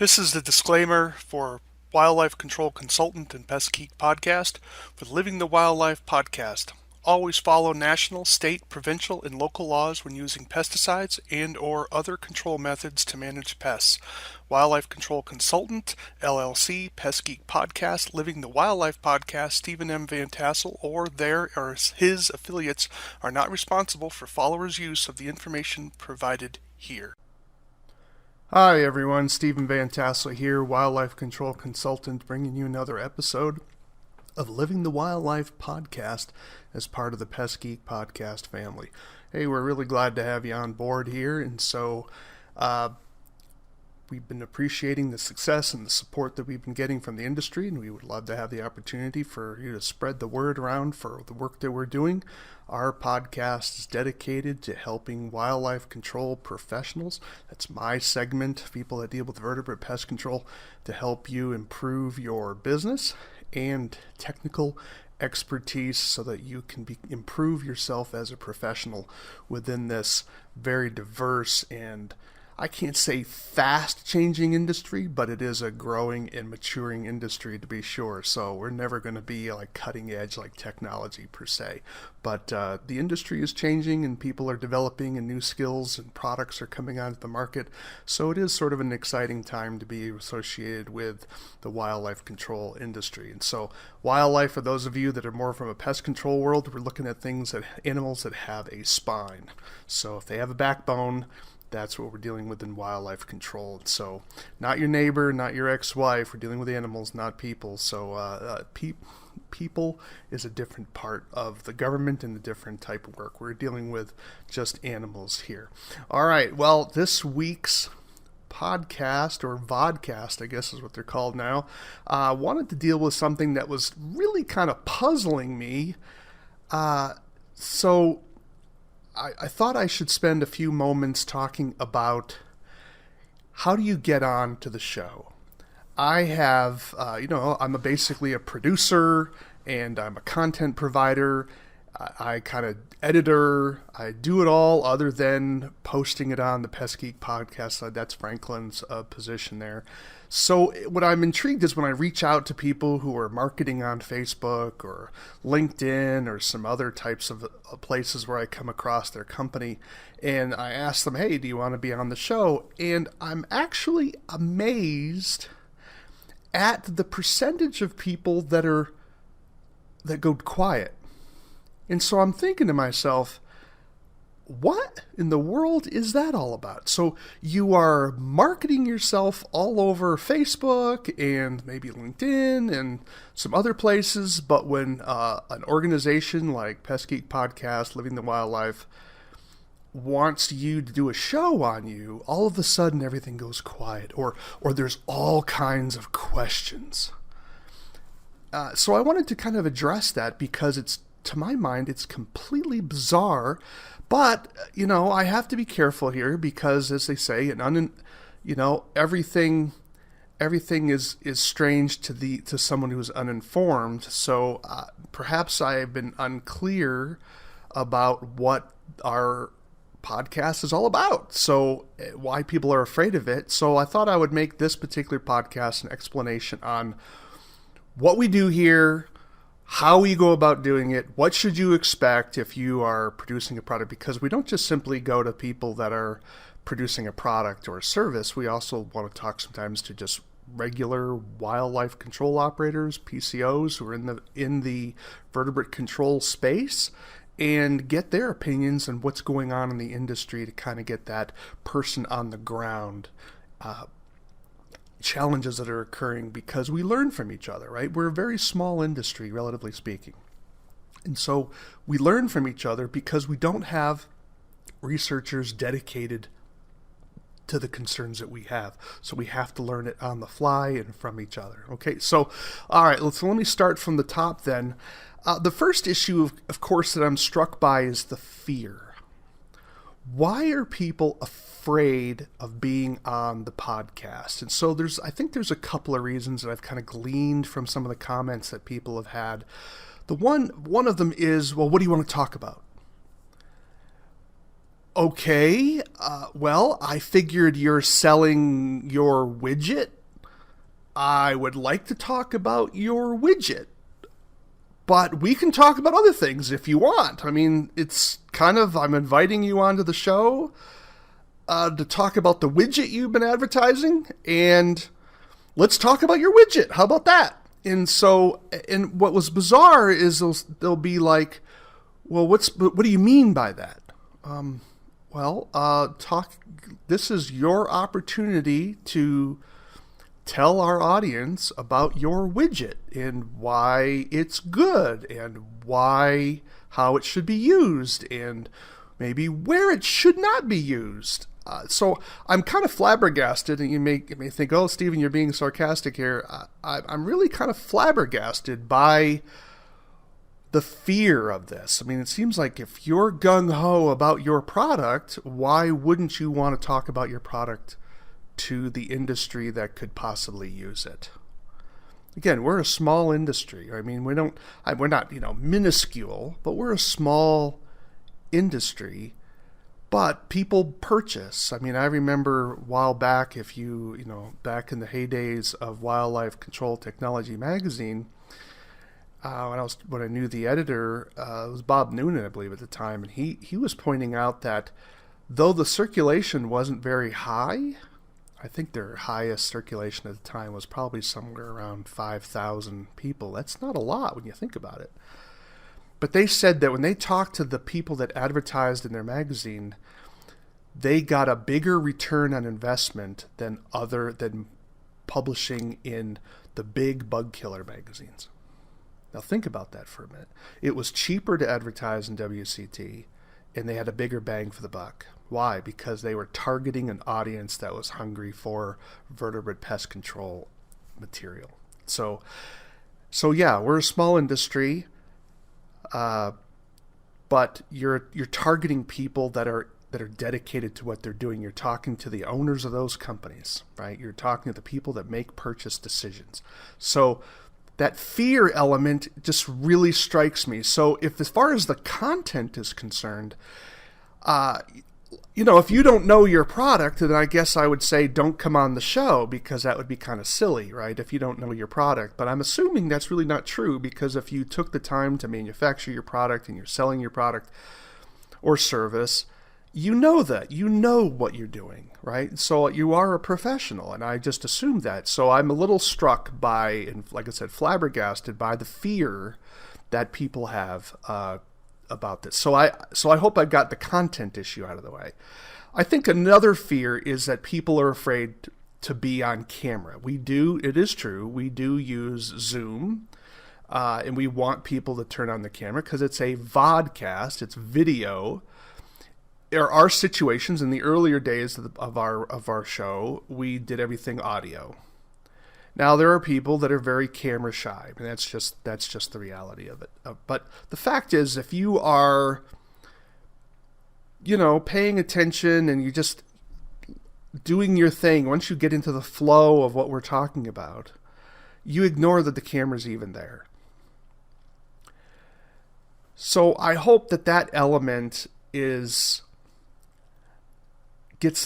This is the disclaimer for Wildlife Control Consultant and Pest Geek Podcast with Living the Wildlife Podcast. Always follow national, state, provincial, and local laws when using pesticides and or other control methods to manage pests. Wildlife Control Consultant, LLC, Pest Geek Podcast, Living the Wildlife Podcast, Stephen M. Vantassel, or their or his affiliates are not responsible for followers' use of the information provided here. Hi everyone, Stephen Vantassel here, Wildlife Control Consultant, bringing you another episode of Living the Wildlife Podcast as part of the Pest Geek Podcast family. Hey, we're really glad to have you on board here, and so we've been appreciating the success and the support that we've been getting from the industry, and we would love to have the opportunity for you to spread the word around for the work that we're doing. Our podcast is dedicated to helping wildlife control professionals. That's my segment, people that deal with vertebrate pest control, to help you improve your business and technical expertise so that you can improve yourself as a professional within this very diverse and, I can't say fast-changing industry, but it is a growing and maturing industry to be sure. So we're never going to be like cutting edge like technology per se. But the industry is changing and people are developing and new skills and products are coming onto the market. So it is sort of an exciting time to be associated with the wildlife control industry. And so wildlife, for those of you that are more from a pest control world, we're looking at animals that have a spine. So if they have a backbone, that's what we're dealing with in wildlife control. So not your neighbor, not your ex-wife. We're dealing with animals, not people. So people is a different part of the government and a different type of work. We're dealing with just animals here. All right. Well, this week's podcast, or vodcast, I guess is what they're called now, wanted to deal with something that was really kind of puzzling me. I thought I should spend a few moments talking about how do you get on to the show. I have, I'm basically a producer and I'm a content provider. I kind of editor. I do it all other than posting it on the Pest Geek Podcast. That's Franklin's position there. So what I'm intrigued is when I reach out to people who are marketing on Facebook or LinkedIn or some other types of places where I come across their company, and I ask them, hey, do you want to be on the show? And I'm actually amazed at the percentage of people that go quiet. And so I'm thinking to myself, what in the world is that all about? So you are marketing yourself all over Facebook and maybe LinkedIn and some other places, but when an organization like Pest Geek Podcast, Living the Wildlife, wants you to do a show on you, all of a sudden everything goes quiet, or there's all kinds of questions. So I wanted to kind of address that because to my mind, it's completely bizarre. But, I have to be careful here because, as they say, everything is strange to someone who is uninformed. So perhaps I have been unclear about what our podcast is all about. So why people are afraid of it. So I thought I would make this particular podcast an explanation on what we do here, how we go about doing it, what should you expect if you are producing a product, because we don't just simply go to people that are producing a product or a service. We also want to talk sometimes to just regular wildlife control operators, PCOs, who are in the vertebrate control space, and get their opinions on what's going on in the industry to kind of get that person on the ground, challenges that are occurring, because we learn from each other, right? We're a very small industry, relatively speaking. And so we learn from each other because we don't have researchers dedicated to the concerns that we have. So we have to learn it on the fly and from each other. Okay, so all right, let me start from the top then. The first issue, of course, that I'm struck by is the fear. Why are people afraid of being on the podcast? And so I think there's a couple of reasons that I've kind of gleaned from some of the comments that people have had. The one of them is, well, what do you want to talk about? Okay, well, I figured you're selling your widget. I would like to talk about your widget, but we can talk about other things if you want. I mean, it's kind of, I'm inviting you onto the show to talk about the widget you've been advertising, and let's talk about your widget. How about that? And so, and what was bizarre is they'll be like, well, what do you mean by that? Talk. This is your opportunity to tell our audience about your widget and why it's good and how it should be used and maybe where it should not be used. So I'm kind of flabbergasted, and you may think, oh, Stephen, you're being sarcastic here. I'm really kind of flabbergasted by the fear of this. I mean, it seems like if you're gung-ho about your product, why wouldn't you want to talk about your product to the industry that could possibly use it? Again, we're a small industry. I mean, we're not, minuscule, but we're a small industry. But people purchase. I mean, I remember a while back, back in the heydays of Wildlife Control Technology magazine, when I knew the editor, it was Bob Noonan, I believe, at the time, and he was pointing out that though the circulation wasn't very high, I think their highest circulation at the time was probably somewhere around 5,000 people. That's not a lot when you think about it. But they said that when they talked to the people that advertised in their magazine, they got a bigger return on investment than publishing in the big bug killer magazines. Now think about that for a minute. It was cheaper to advertise in WCT, and they had a bigger bang for the buck. Why? Because they were targeting an audience that was hungry for vertebrate pest control material. So yeah, we're a small industry, but you're targeting people that are dedicated to what they're doing. You're talking to the owners of those companies, right? You're talking to the people that make purchase decisions. So that fear element just really strikes me. So as far as the content is concerned, if you don't know your product, then I guess I would say don't come on the show, because that would be kind of silly, right? If you don't know your product. But I'm assuming that's really not true, because if you took the time to manufacture your product and you're selling your product or service, you know what you're doing, right? So you are a professional, and I just assumed that. So I'm a little struck by, and like I said, flabbergasted by the fear that people have about this. So I hope I got the content issue out of the way. I think another fear is that people are afraid to be on camera. It is true, we do use Zoom, and we want people to turn on the camera because it's a vodcast, it's video. There are situations in the earlier days of our show, we did everything audio. Now there are people that are very camera shy, and that's just the reality of it. But the fact is, if you are, paying attention and you just doing your thing, once you get into the flow of what we're talking about, you ignore that the camera's even there. So I hope that element gets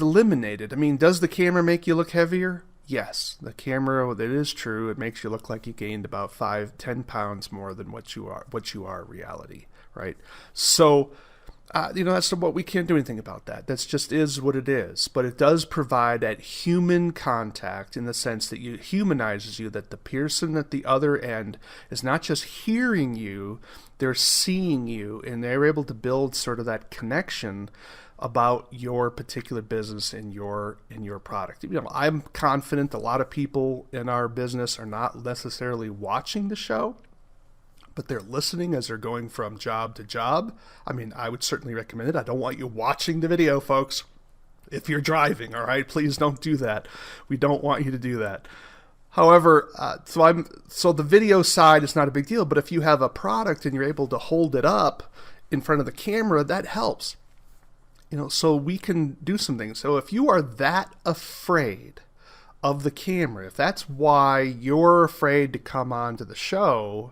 eliminated. I mean, does the camera make you look heavier? Yes, the camera, that is true. It makes you look like you gained about 5-10 pounds more than what you are in reality, right? So, that's what we can't do anything about that. That's just is what it is. But it does provide that human contact in the sense that it humanizes you, that the person at the other end is not just hearing you, they're seeing you, and they're able to build sort of that connection about your particular business and your product. I'm confident a lot of people in our business are not necessarily watching the show, but they're listening as they're going from job to job. I mean, I would certainly recommend it. I don't want you watching the video, folks. If you're driving, all right, please don't do that. We don't want you to do that. However, so the video side is not a big deal, but if you have a product and you're able to hold it up in front of the camera, that helps. So we can do some things. So if you are that afraid of the camera, if that's why you're afraid to come on to the show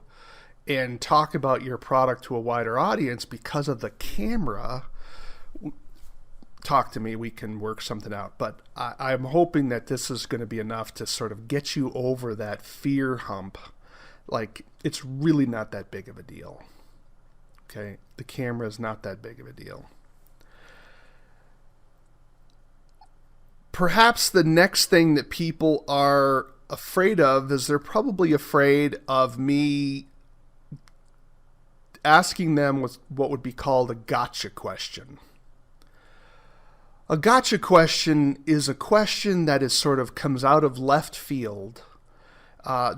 and talk about your product to a wider audience because of the camera, talk to me. We can work something out. But I'm hoping that this is going to be enough to sort of get you over that fear hump. Like, it's really not that big of a deal. Okay? The camera is not that big of a deal. Perhaps the next thing that people are afraid of is they're probably afraid of me asking them what would be called a gotcha question. A gotcha question is a question that is sort of comes out of left field.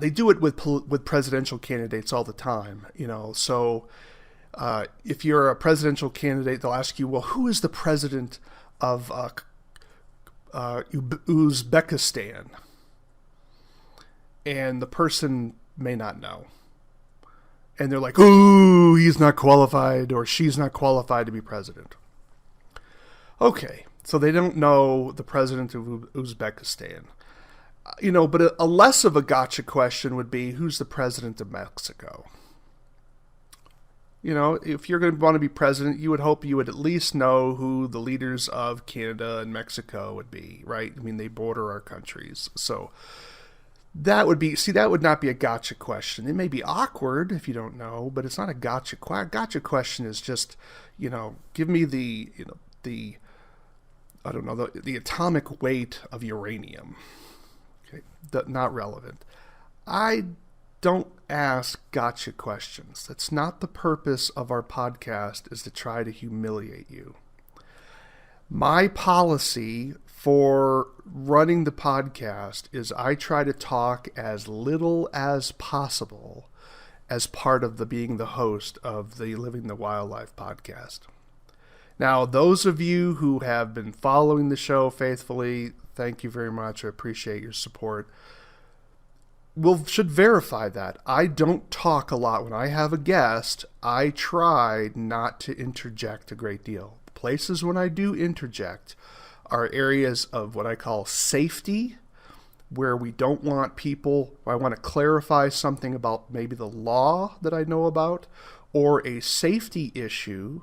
They do it with presidential candidates all the time, So if you're a presidential candidate, they'll ask you, well, who is the president of Uzbekistan? And the person may not know. And they're like, ooh, he's not qualified or she's not qualified to be president. Okay, so they don't know the president of Uzbekistan. But a less of a gotcha question would be, who's the president of Mexico? If you're going to want to be president, you would hope you would at least know who the leaders of Canada and Mexico would be, right? I mean, they border our countries. So that would not be a gotcha question. It may be awkward if you don't know, but it's not a gotcha question. Gotcha question is just, give me the atomic weight of uranium. Okay, not relevant. I don't ask gotcha questions. That's not the purpose of our podcast, is to try to humiliate you. My policy for running the podcast is I try to talk as little as possible as part of being the host of the Living the Wildlife podcast. Now, those of you who have been following the show faithfully, thank you very much. I appreciate your support. Should verify that. I don't talk a lot. When I have a guest, I try not to interject a great deal. Places when I do interject are areas of what I call safety, where we don't want people, I want to clarify something about maybe the law that I know about, or a safety issue,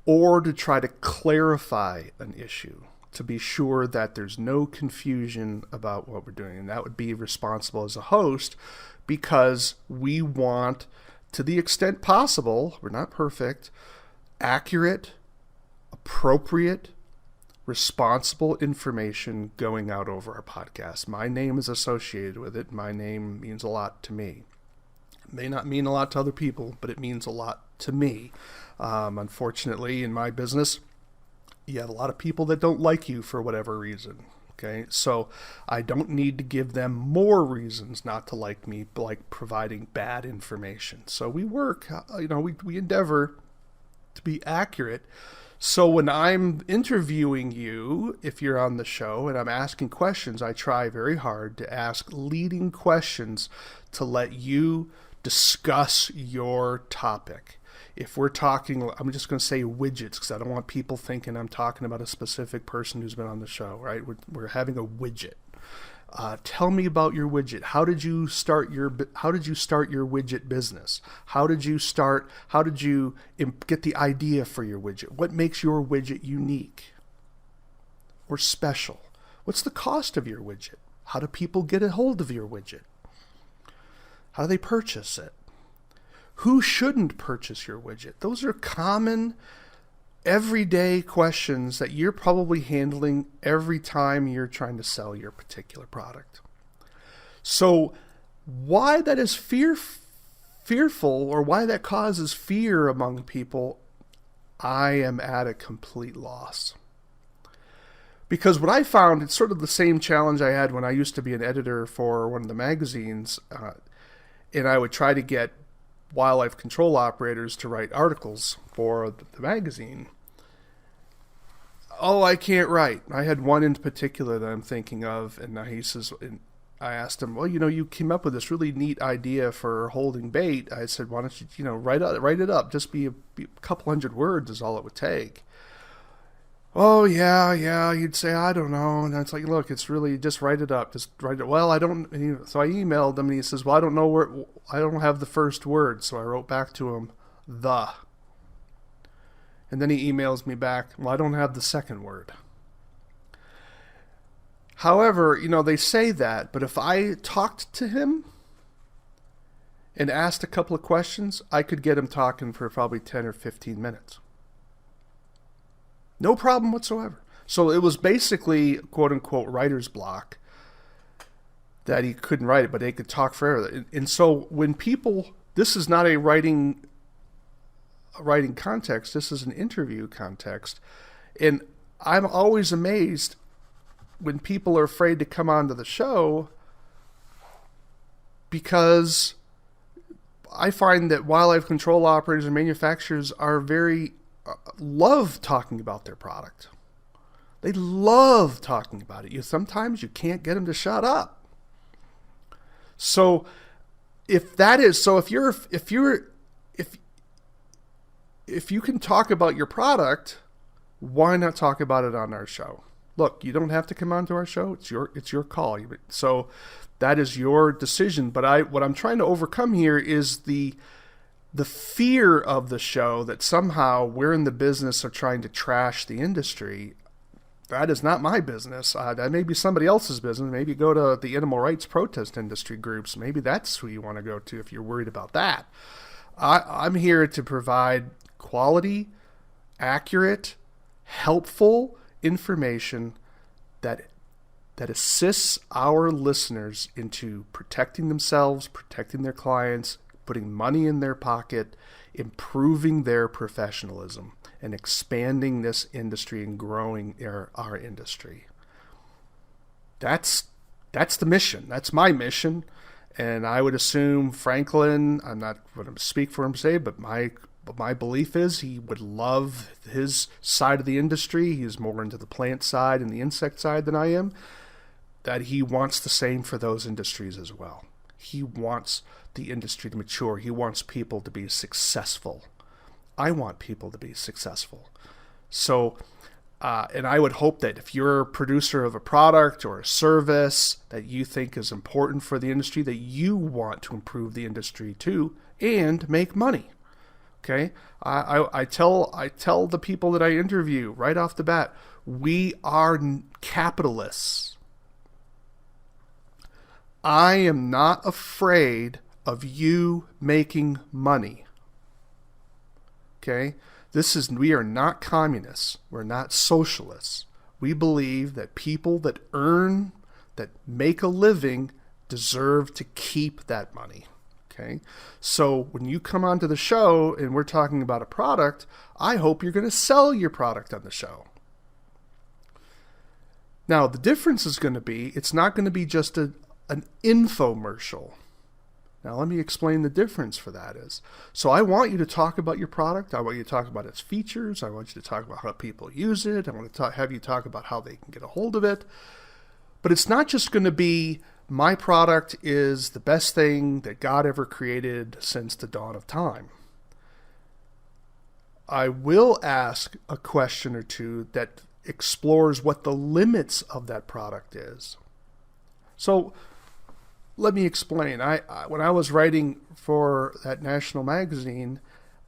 or to try to clarify an issue, to be sure that there's no confusion about what we're doing. And that would be responsible as a host, because we want, to the extent possible, we're not perfect, accurate, appropriate, responsible information going out over our podcast. My name is associated with it. My name means a lot to me. It may not mean a lot to other people, but it means a lot to me. Unfortunately, in my business, you have a lot of people that don't like you for whatever reason. Okay, so I don't need to give them more reasons not to like me, like providing bad information. So we work, we endeavor to be accurate. So when I'm interviewing you, if you're on the show and I'm asking questions, I try very hard to ask leading questions to let you discuss your topic. If we're talking, I'm just going to say widgets, because I don't want people thinking I'm talking about a specific person who's been on the show, right? We're having a widget. Tell me about your widget. How did you start your widget business? How did you get the idea for your widget? What makes your widget unique or special? What's the cost of your widget? How do people get a hold of your widget? How do they purchase it? Who shouldn't purchase your widget? Those are common, everyday questions that you're probably handling every time you're trying to sell your particular product. So why that is fearful, or why that causes fear among people, I am at a complete loss. Because what I found, it's sort of the same challenge I had when I used to be an editor for one of the magazines, and I would try to get wildlife control operators to write articles for the magazine. Oh, I can't write. I had one in particular that I'm thinking of, and he says, and I asked him, well, you came up with this really neat idea for holding bait. I said, why don't you, write it up? Just be a couple hundred words is all it would take. Oh, yeah, he'd say, I don't know. And it's like, look, it's really, just write it up. Just write it. Well, I don't. So I emailed him, and he says, well, I don't know I don't have the first word. So I wrote back to him, the. And then he emails me back, well, I don't have the second word. However, they say that, but if I talked to him and asked a couple of questions, I could get him talking for probably 10 or 15 minutes. No problem whatsoever. So it was basically, quote unquote, writer's block, that he couldn't write it, but they could talk forever. And so when people, this is not a writing context, this is an interview context. And I'm always amazed when people are afraid to come onto the show, because I find that wildlife control operators and manufacturers are love talking about their product. They love talking about it. Sometimes you can't get them to shut up. So if you can talk about your product, why not talk about it on our show? Look, you don't have to come onto our show. It's your call. So that is your decision. But what I'm trying to overcome here is the fear of the show that somehow we're in the business of trying to trash the industry. That is not my business. That may be somebody else's business. Maybe go to the animal rights protest industry groups. Maybe that's who you want to go to if you're worried about that. I'm here to provide quality, accurate, helpful information that assists our listeners into protecting themselves, protecting their clients, putting money in their pocket, improving their professionalism, and expanding this industry and growing our industry. That's the mission. That's my mission. And I would assume Franklin, I'm not going to speak for him to say, but my belief is he would love his side of the industry. He's more into the plant side and the insect side than I am. That he wants the same for those industries as well. He wants the industry to mature. He wants people to be successful. I want people to be successful. So, and I would hope that if you're a producer of a product or a service that you think is important for the industry, that you want to improve the industry too and make money. Okay, I tell the people that I interview right off the bat, we are capitalists. I am not afraid of you making money. Okay, we are not communists. We're not socialists. We believe that people that make a living deserve to keep that money. Okay, so when you come onto the show and we're talking about a product, I hope you're going to sell your product on the show. Now, the difference is going to be, it's not going to be just an infomercial. Now, let me explain the difference for that is. So I want you to talk about your product. I want you to talk about its features. I want you to talk about how people use it. I want to have you talk about how they can get a hold of it. But it's not just going to be, my product is the best thing that God ever created since the dawn of time. I will ask a question or two that explores what the limits of that product is. So let me explain. When I was writing for that national magazine,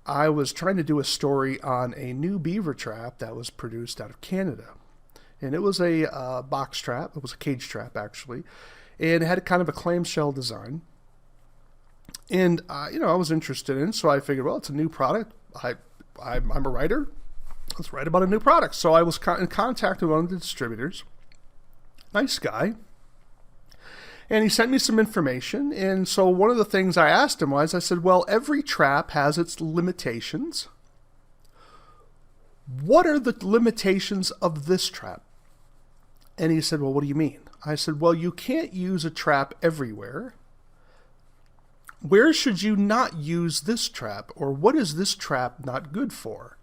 I was trying to do a story on a new beaver trap that was produced out of Canada. And it was a box trap. It was a cage trap, actually. And it had kind of a clamshell design. And, I was interested in it, so I figured, well, it's a new product. I'm a writer. Let's write about a new product. So I was in contact with one of the distributors. Nice guy. And he sent me some information. And so one of the things I asked him was, I said, well, every trap has its limitations. What are the limitations of this trap? And he said, well, what do you mean? I said, well, you can't use a trap everywhere. Where should you not use this trap? Or what is this trap not good for?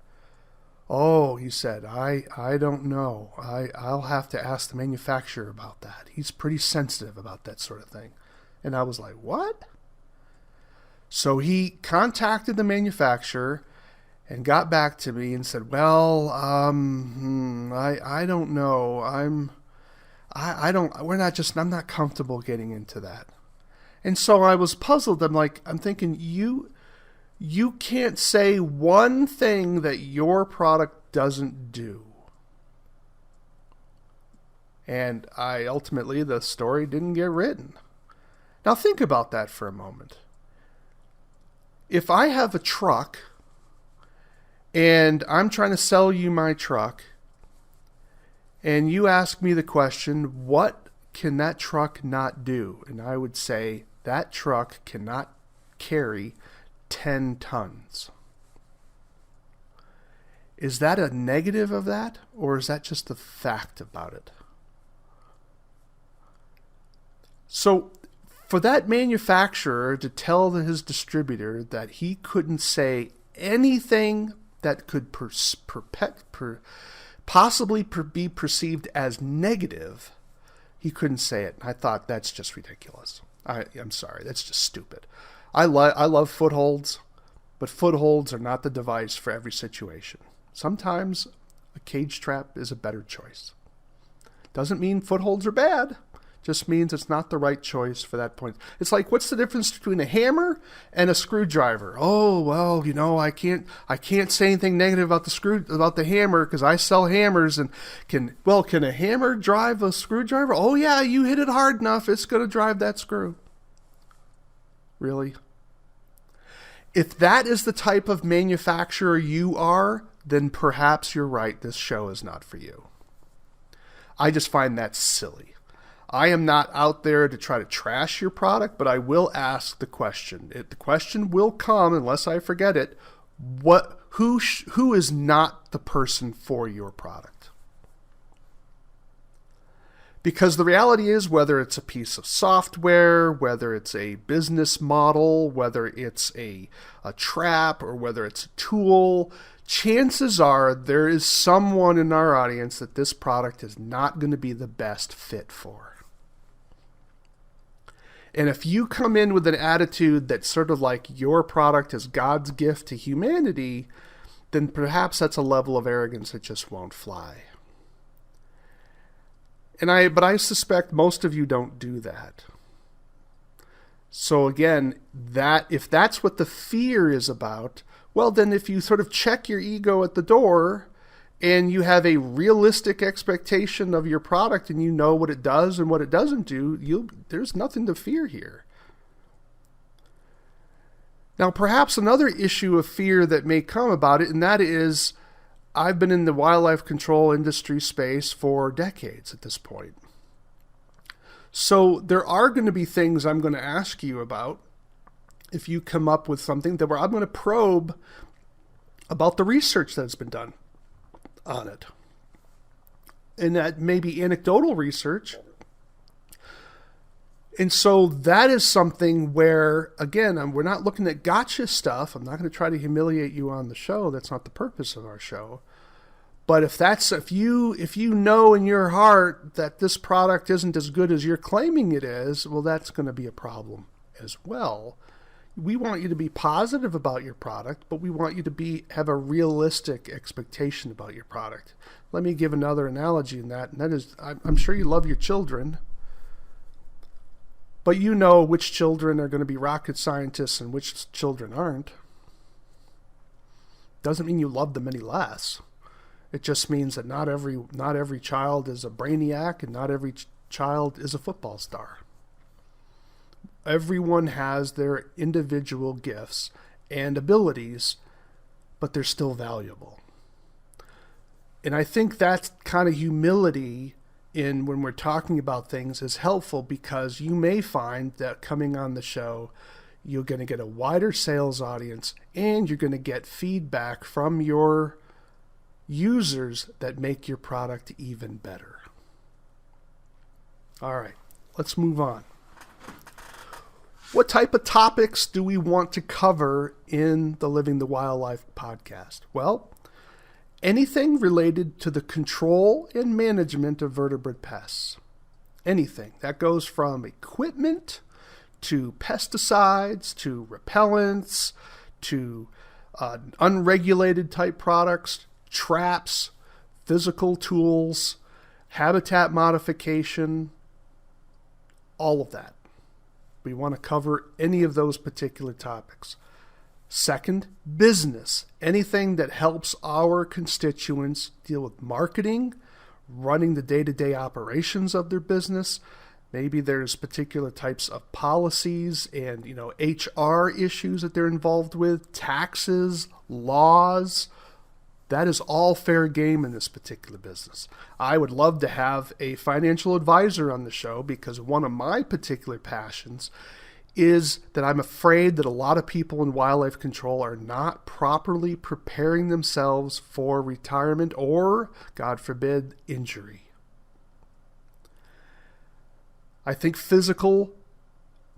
Oh, he said, I don't know. I'll have to ask the manufacturer about that. He's pretty sensitive about that sort of thing. And I was like, what? So he contacted the manufacturer and got back to me and said, well, I don't know. I'm not comfortable getting into that. And so I was puzzled. I'm thinking, You can't say one thing that your product doesn't do. And ultimately, the story didn't get written. Now think about that for a moment. If I have a truck and I'm trying to sell you my truck, and you ask me the question, what can that truck not do? And I would say, that truck cannot carry 10 tons. Is that a negative of that, or is that just the fact about it? So for that manufacturer to tell his distributor that he couldn't say anything that could possibly be perceived as negative, he couldn't say it. I thought, that's just ridiculous. I'm sorry, that's just stupid. I love footholds, but footholds are not the device for every situation. Sometimes a cage trap is a better choice. Doesn't mean footholds are bad. Just means it's not the right choice for that point. It's like, what's the difference between a hammer and a screwdriver? Oh, well, I can't say anything negative about the hammer because I sell hammers. And can a hammer drive a screwdriver? Oh yeah, you hit it hard enough, it's going to drive that screw. Really? If that is the type of manufacturer you are, then perhaps you're right, this show is not for you. I just find that silly. I am not out there to try to trash your product, but I will ask the question. The question will come, unless I forget it, who is not the person for your product? Because the reality is, whether it's a piece of software, whether it's a business model, whether it's a trap, or whether it's a tool, chances are there is someone in our audience that this product is not going to be the best fit for. And if you come in with an attitude that's sort of like your product is God's gift to humanity, then perhaps that's a level of arrogance that just won't fly. But I suspect most of you don't do that. So again, if that's what the fear is about, well, then if you sort of check your ego at the door and you have a realistic expectation of your product and you know what it does and what it doesn't do, there's nothing to fear here. Now, perhaps another issue of fear that may come about it, and that is, I've been in the wildlife control industry space for decades at this point. So there are going to be things I'm going to ask you about if you come up with something where I'm going to probe about the research that's been done on it. And that may be anecdotal research. And so that is something where, again, we're not looking at gotcha stuff. I'm not going to try to humiliate you on the show. That's not the purpose of our show. But if you know in your heart that this product isn't as good as you're claiming it is, well, that's going to be a problem as well. We want you to be positive about your product, but we want you to have a realistic expectation about your product. Let me give another analogy in that, and that is, I'm sure you love your children, but you know which children are going to be rocket scientists and which children aren't. Doesn't mean you love them any less. It just means that not every child is a brainiac and not every child is a football star. Everyone has their individual gifts and abilities, but they're still valuable. And I think that kind of humility when we're talking about things is helpful, because you may find that coming on the show, you're going to get a wider sales audience and you're going to get feedback from your users that make your product even better. All right, let's move on. What type of topics do we want to cover in the Living the Wildlife podcast? Well, anything related to the control and management of vertebrate pests. Anything. That goes from equipment to pesticides to repellents to unregulated type products, traps, physical tools, habitat modification, all of that. We want to cover any of those particular topics. Second, business. Anything that helps our constituents deal with marketing, running the day-to-day operations of their business. Maybe there's particular types of policies and, HR issues that they're involved with, taxes, laws. That is all fair game in this particular business. I would love to have a financial advisor on the show because one of my particular passions is that I'm afraid that a lot of people in wildlife control are not properly preparing themselves for retirement or, God forbid, injury. I think physical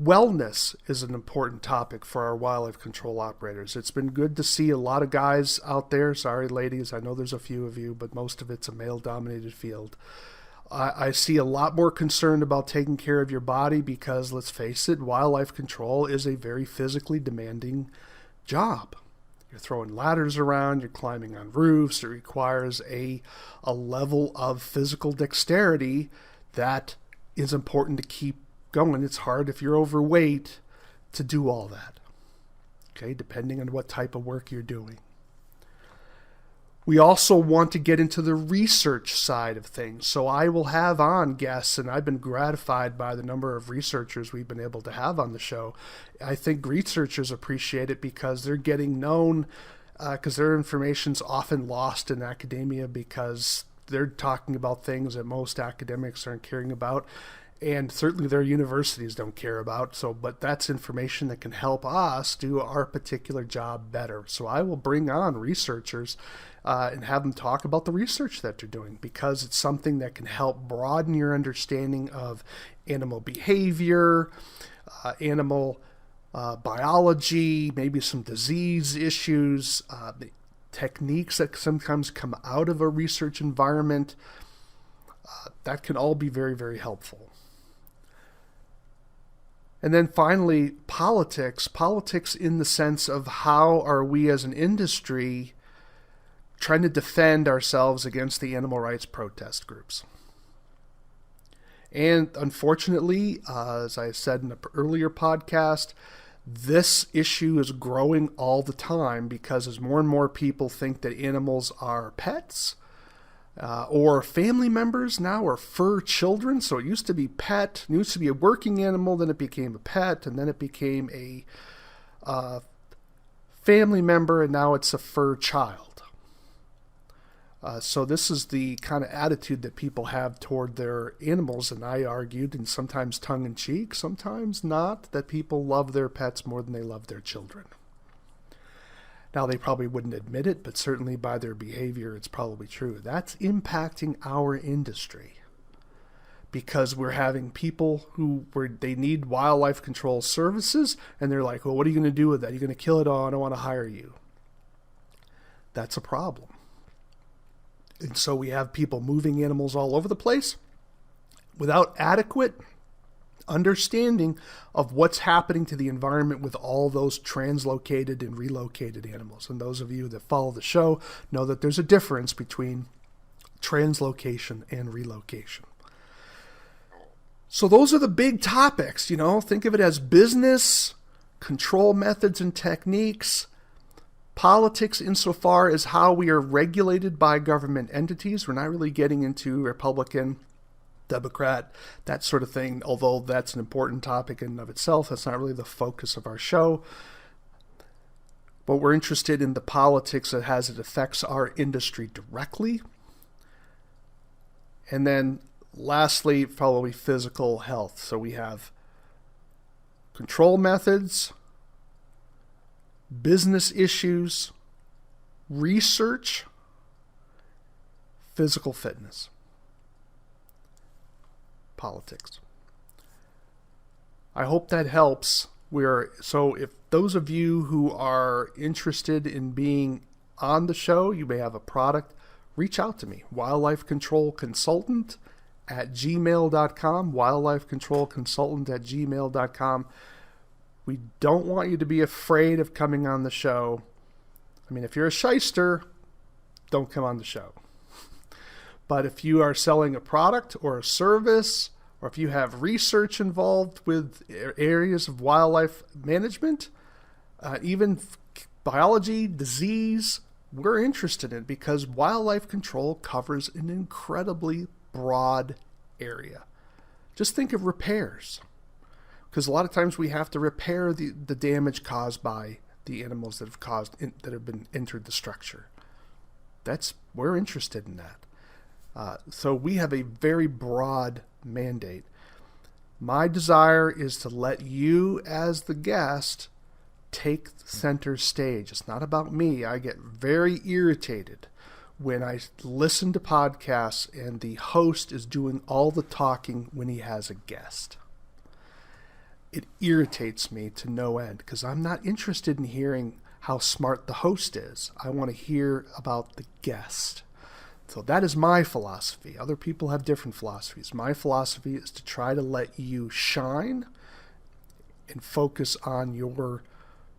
wellness is an important topic for our wildlife control operators. It's been good to see a lot of guys out there. Sorry, ladies, I know there's a few of you, but most of it's a male-dominated field. I see a lot more concern about taking care of your body because, let's face it, wildlife control is a very physically demanding job. You're throwing ladders around, you're climbing on roofs. It requires a level of physical dexterity that is important to keep going. It's hard if you're overweight to do all that, okay, depending on what type of work you're doing. We also want to get into the research side of things. So I will have on guests, and I've been gratified by the number of researchers we've been able to have on the show. I think researchers appreciate it because they're getting known, because their information's often lost in academia because they're talking about things that most academics aren't caring about. And certainly their universities don't care about. But that's information that can help us do our particular job better. So I will bring on researchers and have them talk about the research that they're doing because it's something that can help broaden your understanding of animal behavior, animal biology, maybe some disease issues, the techniques that sometimes come out of a research environment. That can all be very, very helpful. And then finally, politics. Politics in the sense of how are we as an industry trying to defend ourselves against the animal rights protest groups. And unfortunately, as I said in an earlier podcast, this issue is growing all the time because as more and more people think that animals are pets, or family members now, or fur children. So it used to be pet, it used to be a working animal, then it became a pet, and then it became a family member, and now it's a fur child. So this is the kind of attitude that people have toward their animals, and I argued, and sometimes tongue-in-cheek, sometimes not, that people love their pets more than they love their children. Now, they probably wouldn't admit it, but certainly by their behavior, it's probably true. That's impacting our industry because we're having people they need wildlife control services, and they're like, well, what are you going to do with that? You're going to kill it? Oh, I don't want to hire you. That's a problem. And so we have people moving animals all over the place without adequate understanding of what's happening to the environment with all those translocated and relocated animals. And those of you that follow the show know that there's a difference between translocation and relocation. So those are the big topics, think of it as business, control methods and techniques, politics insofar as how we are regulated by government entities. We're not really getting into Republican, Democrat, that sort of thing, although that's an important topic in and of itself. That's not really the focus of our show. But we're interested in the politics as it affects our industry directly. And then lastly, probably physical health. So we have control methods, business issues, research, physical fitness. Politics. I hope that helps. So if those of you who are interested in being on the show, you may have a product, reach out to me. wildlifecontrolconsultant@gmail.com. wildlifecontrolconsultant@gmail.com. We don't want you to be afraid of coming on the show. I mean, if you're a shyster, don't come on the show. But if you are selling a product or a service, or if you have research involved with areas of wildlife management, even biology, disease, we're interested in because wildlife control covers an incredibly broad area. Just think of repairs, because a lot of times we have to repair the damage caused by the animals that have been entered the structure. We're interested in that. So we have a very broad mandate. My desire is to let you, as the guest, take center stage. It's not about me. I get very irritated when I listen to podcasts and the host is doing all the talking when he has a guest. It irritates me to no end because I'm not interested in hearing how smart the host is. I want to hear about the guest. So that is my philosophy. Other people have different philosophies. My philosophy is to try to let you shine and focus on your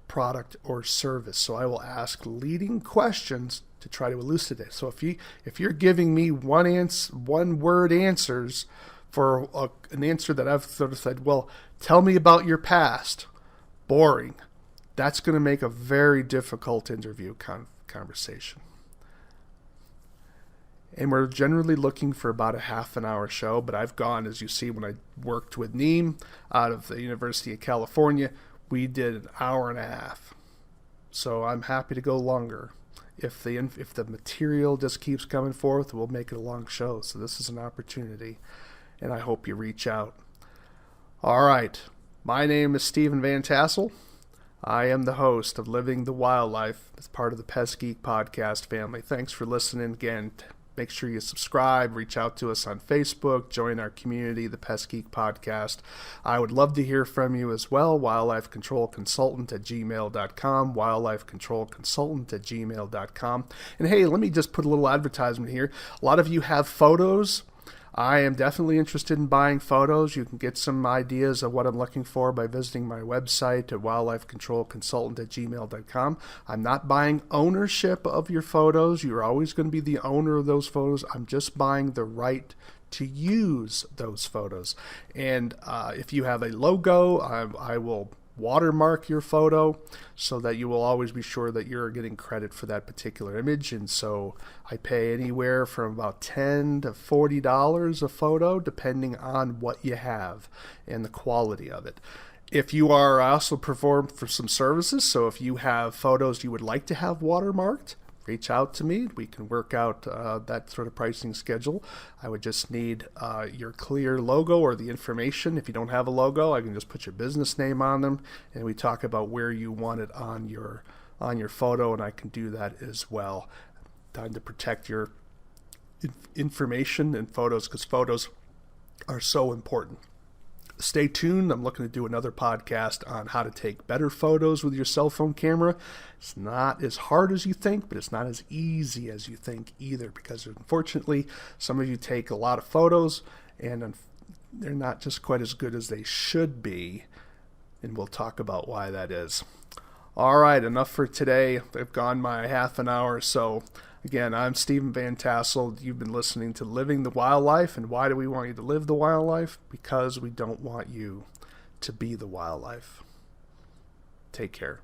product or service. So I will ask leading questions to try to elucidate. So if you're giving me one word answers for an answer that I've sort of said, well, tell me about your past. Boring. That's going to make a very difficult interview conversation. And we're generally looking for about a half an hour show, but I've gone, as you see, when I worked with Neem out of the University of California, we did an hour and a half. So I'm happy to go longer. If the material just keeps coming forth, we'll make it a long show. So this is an opportunity, and I hope you reach out. All right. My name is Stephen Vantassel. I am the host of Living the Wildlife as part of the Pest Geek podcast family. Thanks for listening again. Make sure you subscribe, reach out to us on Facebook, join our community, the Pest Geek Podcast. I would love to hear from you as well, wildlifecontrolconsultant@gmail.com, wildlifecontrolconsultant@gmail.com. And hey, let me just put a little advertisement here. A lot of you have photos. I am definitely interested in buying photos. You can get some ideas of what I'm looking for by visiting my website at wildlifecontrolconsultant@gmail.com. I'm not buying ownership of your photos. You're always going to be the owner of those photos. I'm just buying the right to use those photos. And if you have a logo, I will watermark your photo so that you will always be sure that you're getting credit for that particular image. And so I pay anywhere from about $10 to $40 a photo, depending on what you have and the quality of it. If you are, I also perform for some services. So if you have photos you would like to have watermarked, reach out to me. We can work out that sort of pricing schedule. I would just need your clear logo or the information. If you don't have a logo, I can just put your business name on them, and we talk about where you want it on your photo, and I can do that as well. Time to protect your information and photos, because photos are so important. Stay tuned. I'm looking to do another podcast on how to take better photos with your cell phone camera. It's not as hard as you think, but it's not as easy as you think either, because unfortunately, some of you take a lot of photos and they're not just quite as good as they should be, and we'll talk about why that is. All right, enough for today. I've gone my half an hour or so. Again, I'm Stephen Vantassel. You've been listening to Living the Wildlife. And why do we want you to live the wildlife? Because we don't want you to be the wildlife. Take care.